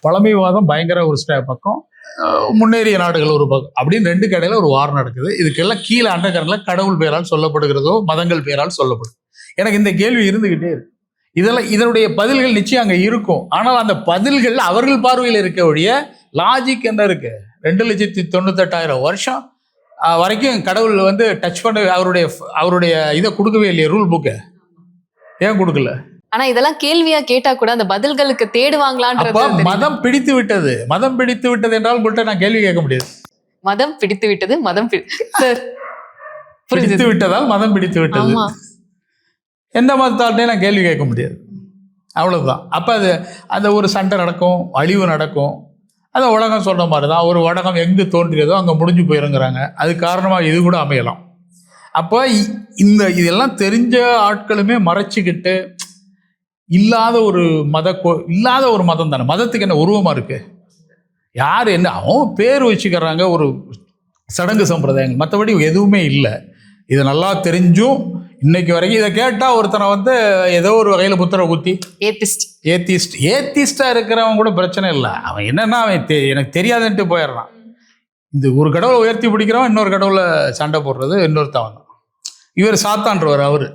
பழமைவாதம் பயங்கர ஒரு பக்கம், முன்னேறிய நாடுகள் ஒரு பக்கம், அப்படின்னு ரெண்டு கடையில ஒரு வார் நடக்குது. இதுக்கெல்லாம் கீழே அண்டகரன்ல கடவுள் பெயரால் சொல்லப்படுகிறதோ மதங்கள் பெயரால் சொல்லப்படும். எனக்கு இந்த கேள்வி இருந்துகிட்டே இருக்கு. இதெல்லாம் இதனுடைய பதில்கள் நிச்சயம் அங்க இருக்கும். ஆனால் அந்த பதில்கள் அவர்கள் பார்வையில் இருக்க ஒழிய லாஜிக் என்ன இருக்கு? 2,98,000 வருஷம் வரைக்கும் கடவுள் வந்து டச் பண்ண அவருடைய இதை கொடுக்கவே இல்லையே, ரூல் புக்கை ஏன் கொடுக்கல? ஆனா இதெல்லாம் கேள்வியா கேட்டா கூட அந்த பதில்களுக்கு தேடுவாங்களான்றது. மதம் பிடித்து விட்டது, மதம் பிடித்து விட்டது என்றால் உங்கள்கிட்ட நான் கேள்வி கேட்க முடியாது. மதம் பிடித்து விட்டது, மதம் பிடித்து விட்டதால் மதம் பிடித்து விட்டது. எந்த மதத்தால்ட்டே நான் கேள்வி கேட்க முடியாது, அவ்வளவுதான். அப்ப அது அந்த ஒரு சண்டை நடக்கும், அழிவு நடக்கும். அந்த உலகம் சொல்ற மாதிரி தான், ஒரு உலகம் எங்கு தோன்றியதோ அங்கே முடிஞ்சு போயிருங்கிறாங்க. அது காரணமாக இது கூட அமையலாம். அப்போ இதெல்லாம் தெரிஞ்ச ஆட்களுமே மறைச்சிக்கிட்டு இல்லாத ஒரு மதம் தானே. மதத்துக்கு என்ன உருவமா இருக்கு? யார் என்ன அவன் பேர் வச்சுக்கிறாங்க, ஒரு சடங்கு சம்பிரதாயங்கள், மற்றபடி எதுவுமே இல்லை. இது நல்லா தெரிஞ்சும் இன்னைக்கு வரைக்கும் இதை கேட்டா ஒருத்தனை வந்து ஏதோ ஒரு வகையில புத்தரை குத்தி ஏத்திஸ்டா இருக்கிறவன் கூட பிரச்சனை இல்லை. அவன் என்னன்னா அவன் எனக்கு தெரியாதுன்ட்டு போயிடுறான். இந்த ஒரு கடவுளை உயர்த்தி பிடிக்கிறவன் இன்னொரு கடவுளை சண்டை போடுறது இன்னொருத்தவன். இவர் சாத்தான்றவர் அவரு